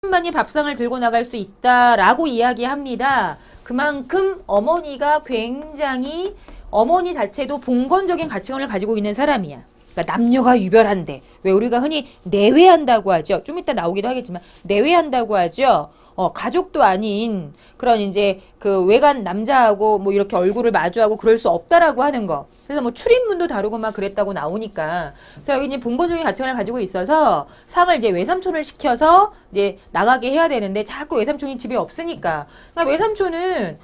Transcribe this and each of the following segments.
만이 밥상을 들고 나갈 수 있다라고 이야기합니다. 그만큼 어머니가 굉장히 어머니 자체도 봉건적인 가치관을 가지고 있는 사람이야. 그러니까 남녀가 유별한데 왜 우리가 흔히 내외한다고 하죠. 좀 이따 나오기도 하겠지만 내외한다고 하죠. 가족도 아닌 그런 이제 그 외간 남자하고 뭐 이렇게 얼굴을 마주하고 그럴 수 없다라고 하는 거. 그래서 뭐 출입문도 다르고 막 그랬다고 나오니까. 그래서 여기 이제 봉건적인 가치관을 가지고 있어서 상을 이제 외삼촌을 시켜서 이제 나가게 해야 되는데 자꾸 외삼촌이 집에 없으니까. 그러니까 외삼촌은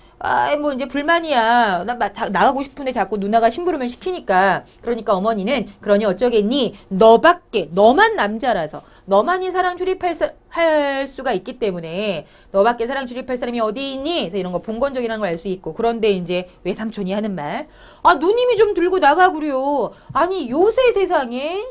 뭐 이제 불만이야. 나 나가고 싶은데 자꾸 누나가 심부름을 시키니까. 그러니까 어머니는 그러니 어쩌겠니? 너밖에 너만 남자라서 너만이 사랑 출입할 수가 있기 때문에 너밖에 사랑 출입할 사람이 어디 있니? 그래서 이런 거 봉건적이라는 걸 알 수 있고. 그런데 이제 외삼촌이 하는 말. 누님이 좀 들고 나가구려. 아니 요새 세상에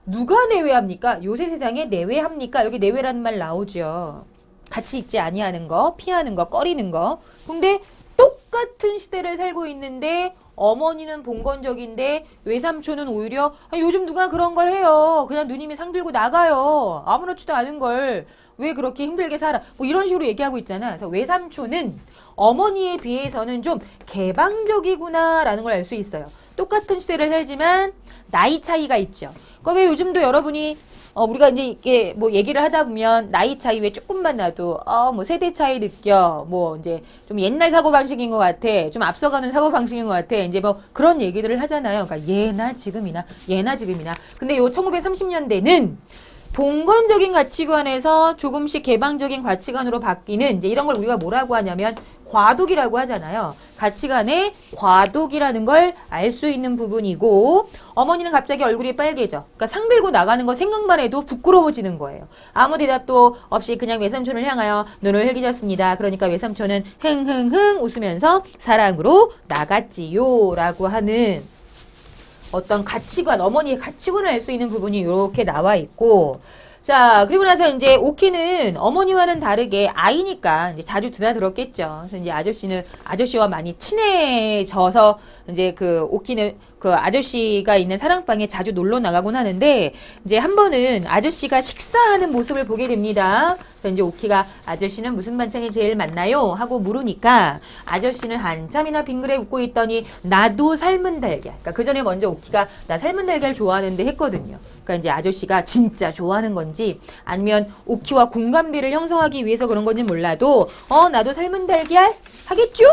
누가 내외합니까? 요새 세상에 내외합니까? 여기 내외라는 말 나오죠. 같이 있지 아니하는 거, 피하는 거, 꺼리는 거. 근데 똑같은 시대를 살고 있는데 어머니는 봉건적인데 외삼촌은 오히려 요즘 누가 그런 걸 해요. 그냥 누님이 상 들고 나가요. 아무렇지도 않은 걸 왜 그렇게 힘들게 살아. 뭐 이런 식으로 얘기하고 있잖아. 그래서 외삼촌은 어머니에 비해서는 좀 개방적이구나 라는 걸 알 수 있어요. 똑같은 시대를 살지만 나이 차이가 있죠. 그러니까 왜 요즘도 여러분이 우리가 이제 이게 뭐 얘기를 하다 보면 나이 차이 왜 조금만 나도 뭐 세대 차이 느껴. 뭐 이제 좀 옛날 사고방식인 것 같아. 좀 앞서가는 사고방식인 것 같아. 이제 뭐 그런 얘기들을 하잖아요. 그러니까 예나 지금이나 예나 지금이나. 근데 요 1930년대는 봉건적인 가치관에서 조금씩 개방적인 가치관으로 바뀌는 이제 이런 걸 우리가 뭐라고 하냐면 과도기라고 하잖아요. 가치관의 과도기라는 걸 알 수 있는 부분이고 어머니는 갑자기 얼굴이 빨개져. 그러니까 상 들고 나가는 거 생각만 해도 부끄러워지는 거예요. 아무 대답도 없이 그냥 외삼촌을 향하여 눈을 흘기셨습니다. 그러니까 외삼촌은 흥흥흥 웃으면서 사랑으로 나갔지요 라고 하는 어떤 가치관, 어머니의 가치관을 알 수 있는 부분이 이렇게 나와 있고 자, 그리고 나서 이제 오키는 어머니와는 다르게 아이니까 이제 자주 드나들었겠죠. 그래서 이제 아저씨와 많이 친해져서 이제 그 오키는 그 아저씨가 있는 사랑방에 자주 놀러 나가곤 하는데 이제 한 번은 아저씨가 식사하는 모습을 보게 됩니다. 그래서 이제 오키가 아저씨는 무슨 반찬이 제일 맞나요? 하고 물으니까 아저씨는 한참이나 빙그레 웃고 있더니 나도 삶은 달걀. 그러니까 그 전에 먼저 오키가 나 삶은 달걀 좋아하는데 했거든요. 그러니까 이제 아저씨가 진짜 좋아하는 건지 아니면 오키와 공감대를 형성하기 위해서 그런 건지 몰라도 나도 삶은 달걀 하겠죠?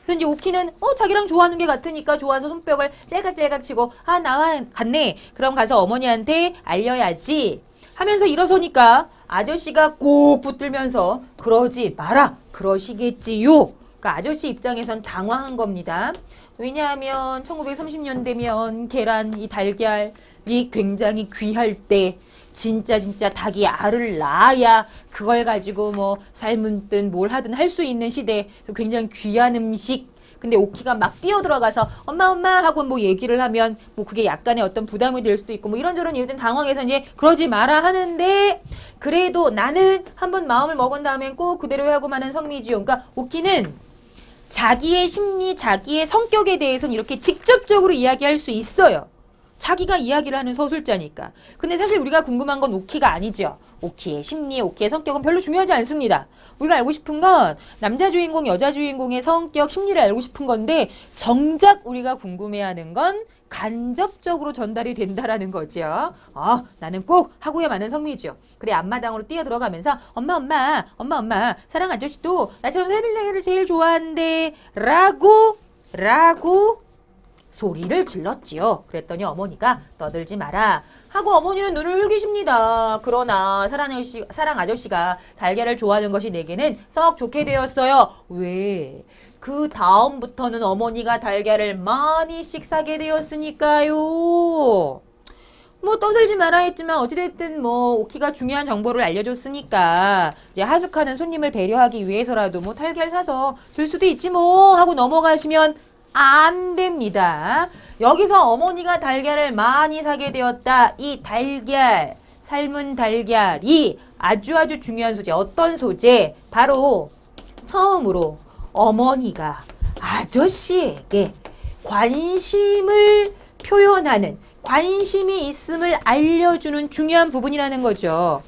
그래서 이제 오키는 자기랑 좋아하는 게 같으니까 좋아서 손뼉을 째깍째깍 치고 나와 갔네. 그럼 가서 어머니한테 알려야지 하면서 일어서니까 아저씨가 꼭 붙들면서 그러지 마라. 그러시겠지요. 그러니까 아저씨 입장에선 당황한 겁니다. 왜냐하면 1930년대면 계란, 이 달걀이 굉장히 귀할 때 진짜 닭이 알을 낳아야 그걸 가지고 뭐 삶은 든 뭘 하든 할 수 있는 시대. 굉장히 귀한 음식. 근데 오키가 막 뛰어들어가서 엄마 하고 뭐 얘기를 하면 뭐 그게 약간의 어떤 부담이 될 수도 있고 뭐 이런저런 이유든 당황해서 이제 그러지 마라 하는데 그래도 나는 한번 마음을 먹은 다음엔 꼭 그대로 하고만은 성미지요. 그러니까 오키는 자기의 심리, 자기의 성격에 대해서는 이렇게 직접적으로 이야기할 수 있어요. 자기가 이야기를 하는 서술자니까. 근데 사실 우리가 궁금한 건 오키가 아니죠. 오키의 심리, 오키의 성격은 별로 중요하지 않습니다. 우리가 알고 싶은 건 남자 주인공, 여자 주인공의 성격, 심리를 알고 싶은 건데 정작 우리가 궁금해하는 건 간접적으로 전달이 된다라는 거죠. 나는 꼭 하고야 마는 성미죠. 그래 앞마당으로 뛰어들어가면서 엄마 사랑 아저씨도 나처럼 삶을 제일 좋아한대 라고 소리를 질렀지요. 그랬더니 어머니가 떠들지 마라 하고 어머니는 눈을 흘기십니다. 그러나 사랑 아저씨가 달걀을 좋아하는 것이 내게는 썩 좋게 되었어요. 왜? 그 다음부터는 어머니가 달걀을 많이씩 사게 되었으니까요. 뭐 떠들지 마라 했지만 어찌됐든 뭐 오키가 중요한 정보를 알려줬으니까 이제 하숙하는 손님을 배려하기 위해서라도 뭐 달걀 사서 줄 수도 있지 뭐 하고 넘어가시면 안 됩니다. 여기서 어머니가 달걀을 많이 사게 되었다. 이 달걀, 삶은 달걀이 아주 중요한 소재. 어떤 소재? 바로 처음으로 어머니가 아저씨에게 관심을 표현하는, 관심이 있음을 알려주는 중요한 부분이라는 거죠.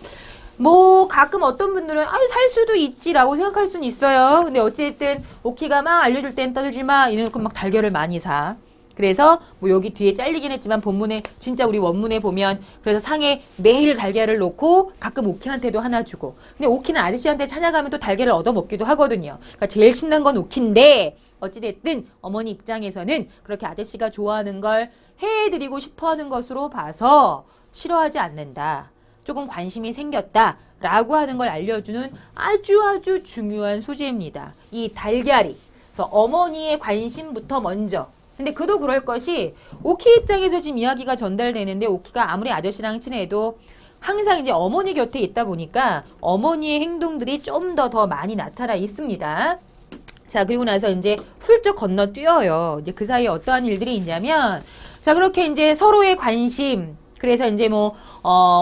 뭐 가끔 어떤 분들은 살 수도 있지라고 생각할 수는 있어요. 근데 어쨌든 오키가 막 알려줄 땐 떠들지 마 이래놓고 막 달걀을 많이 사. 그래서 뭐 여기 뒤에 잘리긴 했지만 본문에 진짜 우리 원문에 보면 그래서 상에 매일 달걀을 놓고 가끔 오키한테도 하나 주고. 근데 오키는 아저씨한테 찾아가면 또 달걀을 얻어먹기도 하거든요. 그러니까 제일 신난 건 오키인데 어찌됐든 어머니 입장에서는 그렇게 아저씨가 좋아하는 걸 해드리고 싶어하는 것으로 봐서 싫어하지 않는다. 조금 관심이 생겼다라고 하는 걸 알려주는 아주 중요한 소재입니다. 이 달걀이. 그래서 어머니의 관심부터 먼저. 근데 그도 그럴 것이 오키 입장에서 지금 이야기가 전달되는데 오키가 아무리 아저씨랑 친해도 항상 이제 어머니 곁에 있다 보니까 어머니의 행동들이 좀 더 많이 나타나 있습니다. 자, 그리고 나서 이제 훌쩍 건너뛰어요. 이제 그 사이에 어떠한 일들이 있냐면 자, 그렇게 이제 서로의 관심 그래서 이제 뭐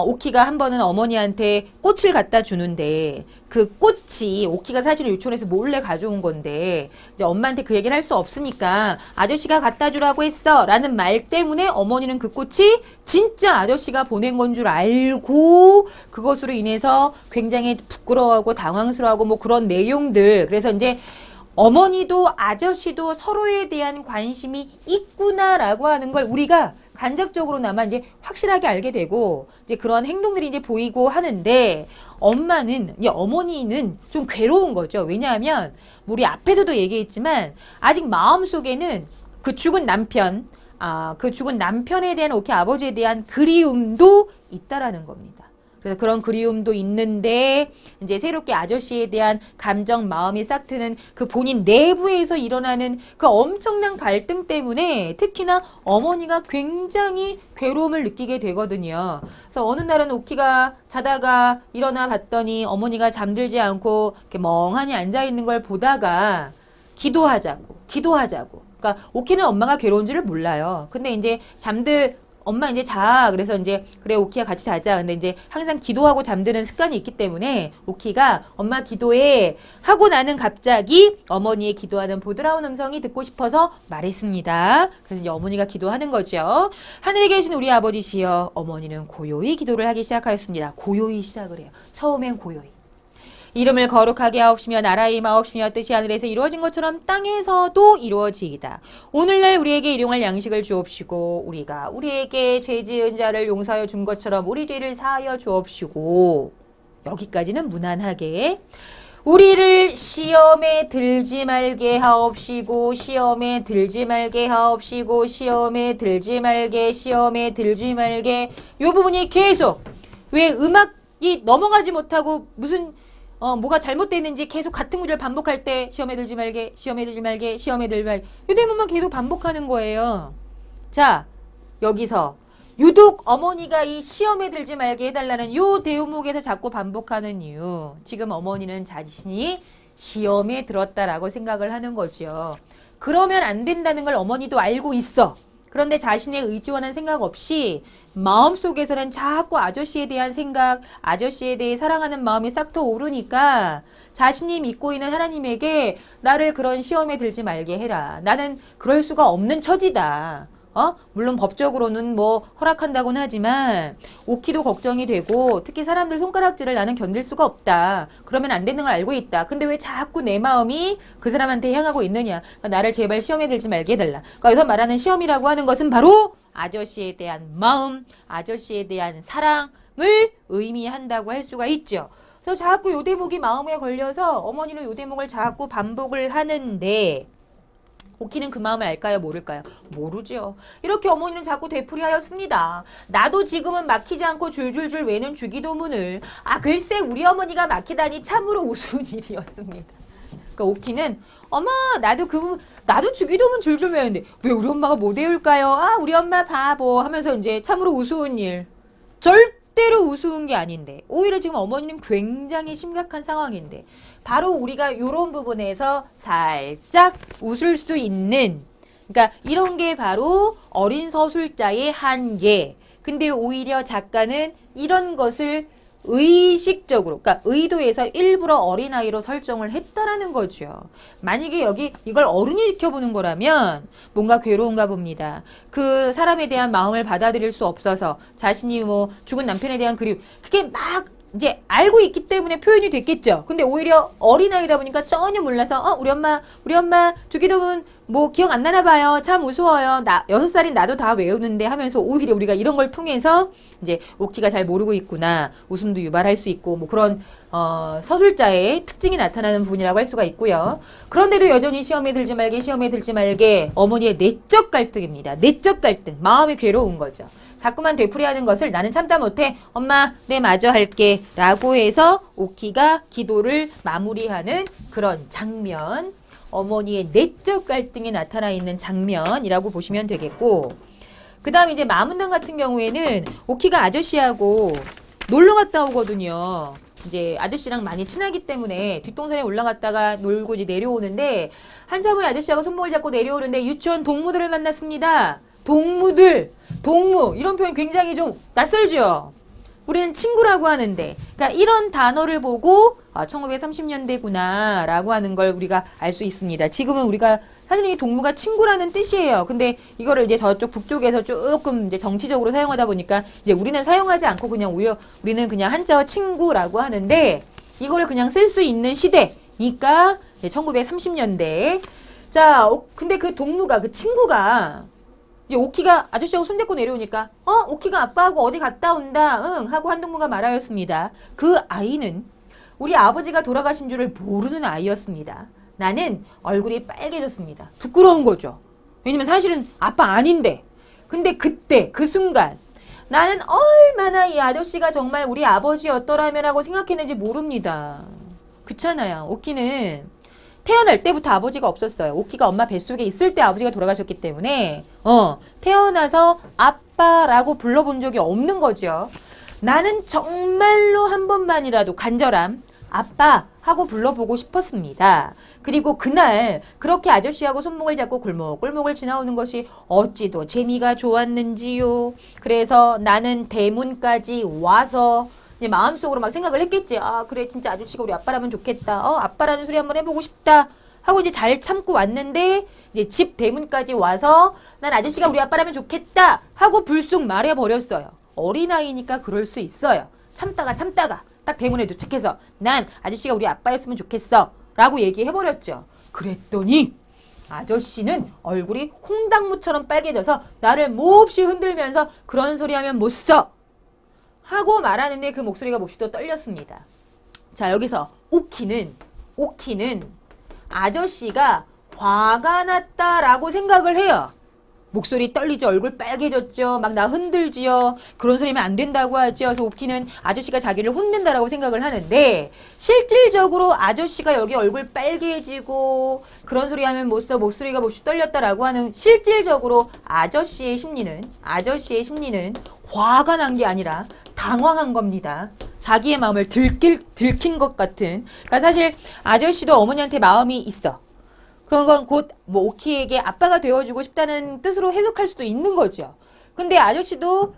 오키가 한 번은 어머니한테 꽃을 갖다 주는데 그 꽃이 오키가 사실은 유치원에서 몰래 가져온 건데 이제 엄마한테 그 얘기를 할 수 없으니까 아저씨가 갖다 주라고 했어 라는 말 때문에 어머니는 그 꽃이 진짜 아저씨가 보낸 건 줄 알고 그것으로 인해서 굉장히 부끄러워하고 당황스러워하고 뭐 그런 내용들. 그래서 이제 어머니도 아저씨도 서로에 대한 관심이 있구나라고 하는 걸 우리가 간접적으로나마 이제 확실하게 알게 되고 이제 그런 행동들이 이제 보이고 하는데 엄마는 이 어머니는 좀 괴로운 거죠. 왜냐하면 우리 앞에서도 얘기했지만 아직 마음속에는 그 죽은 남편, 그 죽은 남편에 대한 오키 아버지에 대한 그리움도 있다라는 겁니다. 그래서 그런 그리움도 있는데 이제 새롭게 아저씨에 대한 감정, 마음이 싹 트는 그 본인 내부에서 일어나는 그 엄청난 갈등 때문에 특히나 어머니가 굉장히 괴로움을 느끼게 되거든요. 그래서 어느 날은 오키가 자다가 일어나 봤더니 어머니가 잠들지 않고 이렇게 멍하니 앉아있는 걸 보다가 기도하자고. 그러니까 오키는 엄마가 괴로운지를 몰라요. 근데 이제 엄마 이제 자. 그래서 이제 그래 오키야 같이 자자. 근데 이제 항상 기도하고 잠드는 습관이 있기 때문에 오키가 엄마 기도해 하고 나는 갑자기 어머니의 기도하는 보드라운 음성이 듣고 싶어서 말했습니다. 그래서 이제 어머니가 기도하는 거죠. 하늘에 계신 우리 아버지시여 어머니는 고요히 기도를 하기 시작하였습니다. 고요히 시작을 해요. 처음엔 고요히. 이름을 거룩하게 하옵시며 나라의 임하옵시며 뜻이 하늘에서 이루어진 것처럼 땅에서도 이루어지이다. 오늘날 우리에게 일용할 양식을 주옵시고 우리가 우리에게 죄 지은 자를 용서하여 준 것처럼 우리 죄를 사하여 주옵시고 여기까지는 무난하게 우리를 시험에 들지 말게 하옵시고 시험에 들지 말게 하옵시고 시험에 들지 말게 시험에 들지 말게 이 부분이 계속 왜 음악이 넘어가지 못하고 무슨 뭐가 잘못됐는지 계속 같은 구절을 반복할 때 시험에 들지 말게, 시험에 들지 말게, 시험에 들지 말게 이 대목만 계속 반복하는 거예요. 자, 여기서 유독 어머니가 이 시험에 들지 말게 해달라는 요 대목에서 자꾸 반복하는 이유. 지금 어머니는 자신이 시험에 들었다라고 생각을 하는 거죠. 그러면 안 된다는 걸 어머니도 알고 있어. 그런데 자신의 의지와는 생각 없이 마음속에서는 자꾸 아저씨에 대한 생각, 아저씨에 대해 사랑하는 마음이 싹 터 오르니까 자신이 믿고 있는 하나님에게 나를 그런 시험에 들지 말게 해라. 나는 그럴 수가 없는 처지다. 물론 법적으로는 뭐 허락한다고는 하지만 오키도 걱정이 되고 특히 사람들 손가락질을 나는 견딜 수가 없다. 그러면 안 되는 걸 알고 있다. 근데 왜 자꾸 내 마음이 그 사람한테 향하고 있느냐. 그러니까 나를 제발 시험에 들지 말게 해달라. 그러니까 여기서 말하는 시험이라고 하는 것은 바로 아저씨에 대한 마음, 아저씨에 대한 사랑을 의미한다고 할 수가 있죠. 그래서 자꾸 요 대목이 마음에 걸려서 어머니는 요 대목을 자꾸 반복을 하는데 오키는 그 마음을 알까요? 모를까요? 모르죠. 이렇게 어머니는 자꾸 되풀이하였습니다. 나도 지금은 막히지 않고 줄줄줄 외는 주기도문을 글쎄 우리 어머니가 막히다니 참으로 우스운 일이었습니다. 그러니까 오키는 어머 나도 주기도문 줄줄 외우는데 왜 우리 엄마가 못 외울까요? 우리 엄마 바보 하면서 이제 참으로 우스운 일. 절대로 우스운 게 아닌데 오히려 지금 어머니는 굉장히 심각한 상황인데 바로 우리가 이런 부분에서 살짝 웃을 수 있는 그러니까 이런 게 바로 어린 서술자의 한계. 근데 오히려 작가는 이런 것을 의식적으로 그러니까 의도해서 일부러 어린아이로 설정을 했다라는 거죠. 만약에 여기 이걸 어른이 지켜보는 거라면 뭔가 괴로운가 봅니다. 그 사람에 대한 마음을 받아들일 수 없어서 자신이 뭐 죽은 남편에 대한 그리움 그게 막 이제 알고 있기 때문에 표현이 됐겠죠. 근데 오히려 어린아이다 보니까 전혀 몰라서 우리 엄마 주기도문 뭐 기억 안 나나 봐요. 참 우스워요. 6살인 나도 다 외우는데 하면서 오히려 우리가 이런 걸 통해서 이제 오키가 잘 모르고 있구나. 웃음도 유발할 수 있고 뭐 그런 서술자의 특징이 나타나는 부분이라고 할 수가 있고요. 그런데도 여전히 시험에 들지 말게 어머니의 내적 갈등입니다. 내적 갈등. 마음이 괴로운 거죠. 자꾸만 되풀이하는 것을 나는 참다 못해. 엄마, 네 마저 할게. 라고 해서 오키가 기도를 마무리하는 그런 장면. 어머니의 내적 갈등이 나타나 있는 장면이라고 보시면 되겠고, 그 다음 이제 마문당 같은 경우에는 오키가 아저씨하고 놀러 갔다 오거든요. 이제 아저씨랑 많이 친하기 때문에 뒷동산에 올라갔다가 놀고 이제 내려오는데, 한참 후에 아저씨하고 손목을 잡고 내려오는데 유치원 동무들을 만났습니다. 동무 이런 표현 굉장히 좀 낯설죠. 우리는 친구라고 하는데, 그러니까 이런 단어를 보고 1930년대구나 라고 하는 걸 우리가 알 수 있습니다. 지금은 우리가 사실 이 동무가 친구라는 뜻이에요. 근데 이거를 이제 저쪽 북쪽에서 조금 이제 정치적으로 사용하다 보니까 이제 우리는 사용하지 않고 그냥 우리는 그냥 한자어 친구라고 하는데, 이거를 그냥 쓸 수 있는 시대니까 1930년대. 자, 근데 그 동무가, 그 친구가 이제 오키가 아저씨하고 손잡고 내려오니까 오키가 아빠하고 어디 갔다 온다 응 하고 한동무가 말하였습니다. 그 아이는 우리 아버지가 돌아가신 줄을 모르는 아이였습니다. 나는 얼굴이 빨개졌습니다. 부끄러운 거죠. 왜냐면 사실은 아빠 아닌데. 근데 그때 그 순간 나는 얼마나 이 아저씨가 정말 우리 아버지였더라면 하고 생각했는지 모릅니다. 그렇잖아요. 오키는 태어날 때부터 아버지가 없었어요. 오키가 엄마 뱃속에 있을 때 아버지가 돌아가셨기 때문에 태어나서 아빠라고 불러본 적이 없는 거죠. 나는 정말로 한 번만이라도 간절함 아빠 하고 불러보고 싶었습니다. 그리고 그날 그렇게 아저씨하고 손목을 잡고 골목골목을 지나오는 것이 어찌도 재미가 좋았는지요. 그래서 나는 대문까지 와서 이제 마음속으로 막 생각을 했겠지. 아 그래 진짜 아저씨가 우리 아빠라면 좋겠다. 아빠라는 소리 한번 해보고 싶다. 하고 이제 잘 참고 왔는데 이제 집 대문까지 와서 난 아저씨가 우리 아빠라면 좋겠다. 하고 불쑥 말해버렸어요. 어린아이니까 그럴 수 있어요. 참다가 딱 대문에 도착해서 난 아저씨가 우리 아빠였으면 좋겠어. 라고 얘기해버렸죠. 그랬더니 아저씨는 얼굴이 홍당무처럼 빨개져서 나를 몹시 흔들면서 그런 소리 하면 못 써. 하고 말하는데 그 목소리가 몹시 또 떨렸습니다. 자 여기서 오키는 아저씨가 화가 났다라고 생각을 해요. 목소리 떨리죠. 얼굴 빨개졌죠. 막 나 흔들지요. 그런 소리면 안 된다고 하죠. 그래서 오키는 아저씨가 자기를 혼낸다라고 생각을 하는데 실질적으로 아저씨가 여기 얼굴 빨개지고 그런 소리 하면 못 써. 목소리가 몹시 떨렸다라고 하는 실질적으로 아저씨의 심리는 화가 난 게 아니라 당황한 겁니다. 자기의 마음을 들킨 것 같은. 그러니까 사실 아저씨도 어머니한테 마음이 있어. 그런 건 곧 뭐 오키에게 아빠가 되어주고 싶다는 뜻으로 해석할 수도 있는 거죠. 근데 아저씨도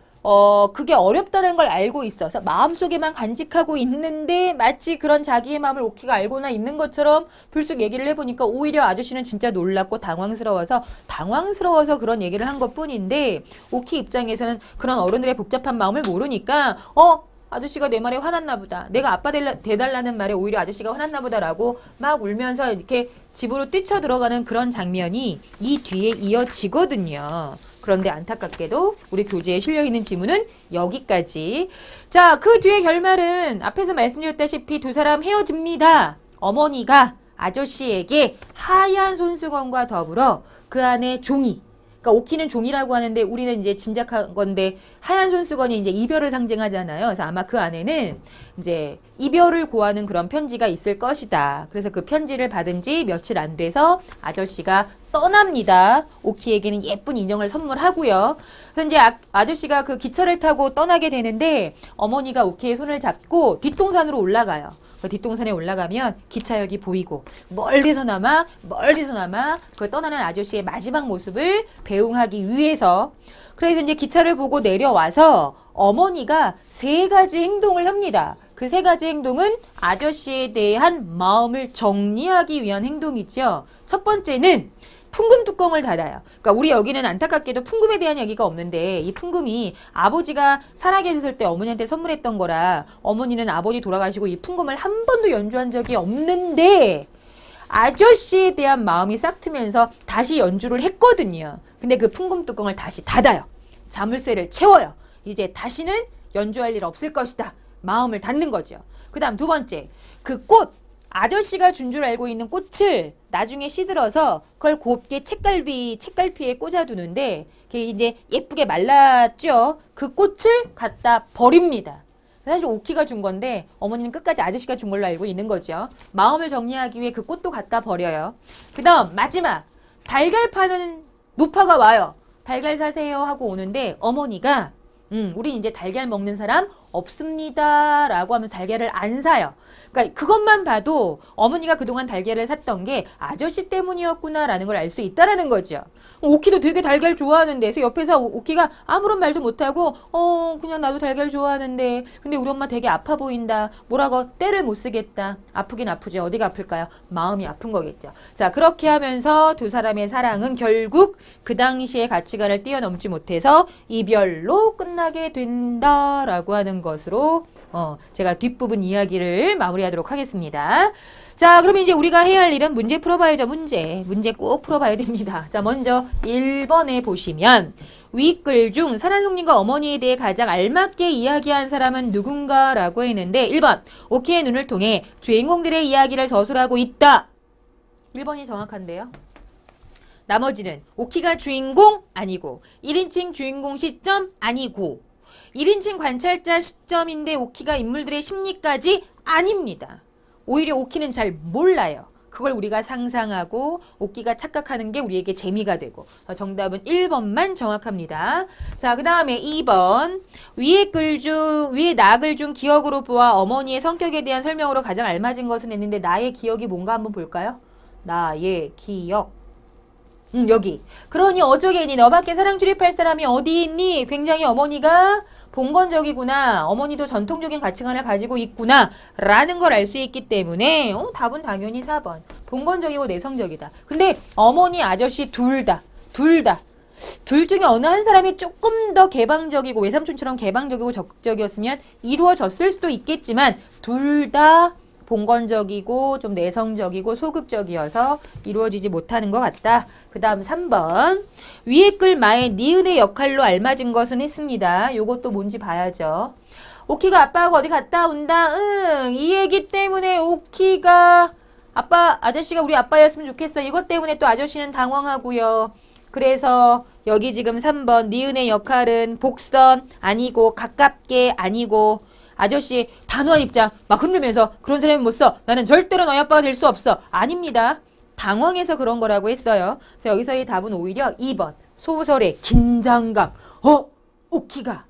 그게 어렵다는 걸 알고 있어서 마음속에만 간직하고 있는데 마치 그런 자기의 마음을 오키가 알고나 있는 것처럼 불쑥 얘기를 해보니까 오히려 아저씨는 진짜 놀랐고 당황스러워서 그런 얘기를 한 것뿐인데 오키 입장에서는 그런 어른들의 복잡한 마음을 모르니까 아저씨가 내 말에 화났나 보다. 내가 아빠 돼달라는 말에 오히려 아저씨가 화났나 보다라고 막 울면서 이렇게 집으로 뛰쳐 들어가는 그런 장면이 이 뒤에 이어지거든요. 그런데 안타깝게도 우리 교재에 실려있는 지문은 여기까지. 자, 그 뒤에 결말은 앞에서 말씀드렸다시피 두 사람 헤어집니다. 어머니가 아저씨에게 하얀 손수건과 더불어 그 안에 종이, 그러니까 오키는 종이라고 하는데 우리는 이제 짐작한 건데 하얀 손수건이 이제 이별을 상징하잖아요. 그래서 아마 그 안에는 이제 이별을 고하는 그런 편지가 있을 것이다. 그래서 그 편지를 받은 지 며칠 안 돼서 아저씨가 떠납니다. 오키에게는 예쁜 인형을 선물하고요. 그래서 이제 아저씨가 그 기차를 타고 떠나게 되는데 어머니가 오키의 손을 잡고 뒷동산으로 올라가요. 그 뒷동산에 올라가면 기차역이 보이고 멀리서나마 그 떠나는 아저씨의 마지막 모습을 배웅하기 위해서, 그래서 이제 기차를 보고 내려와서 어머니가 3가지 행동을 합니다. 그 3가지 행동은 아저씨에 대한 마음을 정리하기 위한 행동이죠. 첫 번째는 풍금 뚜껑을 닫아요. 그러니까 우리 여기는 안타깝게도 풍금에 대한 얘기가 없는데 이 풍금이 아버지가 살아계셨을 때 어머니한테 선물했던 거라 어머니는 아버지 돌아가시고 이 풍금을 한 번도 연주한 적이 없는데 아저씨에 대한 마음이 싹 트면서 다시 연주를 했거든요. 근데 그 풍금 뚜껑을 다시 닫아요. 자물쇠를 채워요. 이제 다시는 연주할 일 없을 것이다. 마음을 닫는 거죠. 그 다음 두 번째, 그 꽃, 아저씨가 준 줄 알고 있는 꽃을 나중에 시들어서 그걸 곱게 책갈피에 꽂아두는데 그게 이제 예쁘게 말랐죠. 그 꽃을 갖다 버립니다. 사실 오키가 준 건데 어머니는 끝까지 아저씨가 준 걸로 알고 있는 거죠. 마음을 정리하기 위해 그 꽃도 갖다 버려요. 그 다음 마지막, 달걀 파는 노파가 와요. 달걀 사세요 하고 오는데 어머니가 우린 이제 달걀 먹는 사람 없습니다 라고 하면서 달걀을 안 사요. 그러니까 그것만 봐도 어머니가 그동안 달걀을 샀던 게 아저씨 때문이었구나 라는 걸 알 수 있다라는 거죠. 오키도 되게 달걀 좋아하는데 그래서 옆에서 오키가 아무런 말도 못하고 그냥 나도 달걀 좋아하는데 근데 우리 엄마 되게 아파 보인다. 뭐라고 떼를 못 쓰겠다. 아프긴 아프죠. 어디가 아플까요? 마음이 아픈 거겠죠. 자, 그렇게 하면서 두 사람의 사랑은 결국 그 당시의 가치관을 뛰어넘지 못해서 이별로 끝나게 된다라고 하는 것으로 제가 뒷부분 이야기를 마무리하도록 하겠습니다. 자, 그러면 이제 우리가 해야 할 일은 문제 풀어봐야죠. 문제 꼭 풀어봐야 됩니다. 자, 먼저 1번에 보시면 윗글 중 사란송님과 어머니에 대해 가장 알맞게 이야기한 사람은 누군가 라고 했는데 1번 오키의 눈을 통해 주인공들의 이야기를 저술하고 있다. 1번이 정확한데요. 나머지는 오키가 주인공 아니고 1인칭 주인공 시점 아니고 1인칭 관찰자 시점인데 오키가 인물들의 심리까지 아닙니다. 오히려 오키는 잘 몰라요. 그걸 우리가 상상하고 오키가 착각하는 게 우리에게 재미가 되고 정답은 1번만 정확합니다. 자, 그 다음에 2번 위에 나글 중 기억으로 보아 어머니의 성격에 대한 설명으로 가장 알맞은 것은 했는데 나의 기억이 뭔가 한번 볼까요? 나의 기억 여기. 그러니 어쩌겠니? 너밖에 사랑 출입할 사람이 어디 있니? 굉장히 어머니가 봉건적이구나. 어머니도 전통적인 가치관을 가지고 있구나. 라는 걸 알 수 있기 때문에 답은 당연히 4번. 봉건적이고 내성적이다. 근데 어머니, 아저씨 둘 다. 둘 중에 어느 한 사람이 조금 더 개방적이고 외삼촌처럼 개방적이고 적극적이었으면 이루어졌을 수도 있겠지만 둘 다 봉건적이고 좀 내성적이고 소극적이어서 이루어지지 못하는 것 같다. 그 다음 3번 위에 글 마의 니은의 역할로 알맞은 것은 했습니다. 요것도 뭔지 봐야죠. 오키가 아빠하고 어디 갔다 온다. 이 얘기 때문에 오키가 아저씨가 우리 아빠였으면 좋겠어. 이것 때문에 또 아저씨는 당황하고요. 그래서 여기 지금 3번 니은의 역할은 복선 아니고 가깝게 아니고 아저씨 단호한 입장 막 흔들면서 그런 사람은 못 써. 나는 절대로 너희 아빠가 될 수 없어. 아닙니다. 당황해서 그런 거라고 했어요. 그래서 여기서의 답은 오히려 2번. 소설의 긴장감. 오키가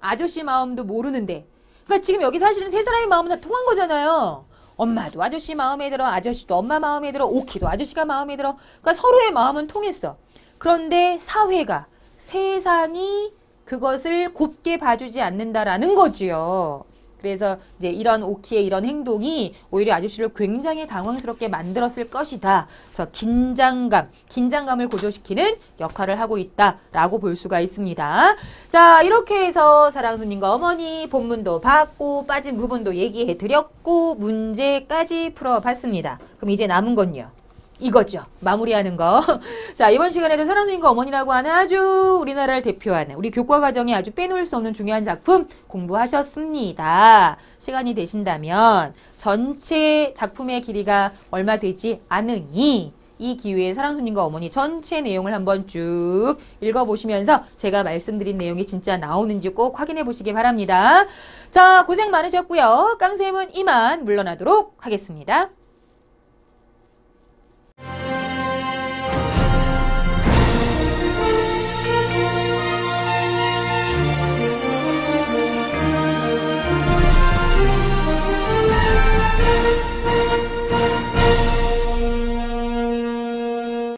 아저씨 마음도 모르는데. 그러니까 지금 여기 사실은 세 사람의 마음은 다 통한 거잖아요. 엄마도 아저씨 마음에 들어. 아저씨도 엄마 마음에 들어. 오키도 아저씨가 마음에 들어. 그러니까 서로의 마음은 통했어. 그런데 사회가 세상이 그것을 곱게 봐주지 않는다라는 거지요. 그래서 이제 이런 오키의 이런 행동이 오히려 아저씨를 굉장히 당황스럽게 만들었을 것이다. 그래서 긴장감을 고조시키는 역할을 하고 있다라고 볼 수가 있습니다. 자, 이렇게 해서 사랑손님과 어머니 본문도 봤고 빠진 부분도 얘기해 드렸고 문제까지 풀어봤습니다. 그럼 이제 남은 건요. 이거죠. 마무리하는 거. 자, 이번 시간에도 사랑스님과 어머니라고 하는 아주 우리나라를 대표하는 우리 교과 과정에 아주 빼놓을 수 없는 중요한 작품 공부하셨습니다. 시간이 되신다면 전체 작품의 길이가 얼마 되지 않으니 이 기회에 사랑손님과 어머니 전체 내용을 한번 쭉 읽어보시면서 제가 말씀드린 내용이 진짜 나오는지 꼭 확인해 보시기 바랍니다. 자, 고생 많으셨고요. 깡쌤은 이만 물러나도록 하겠습니다.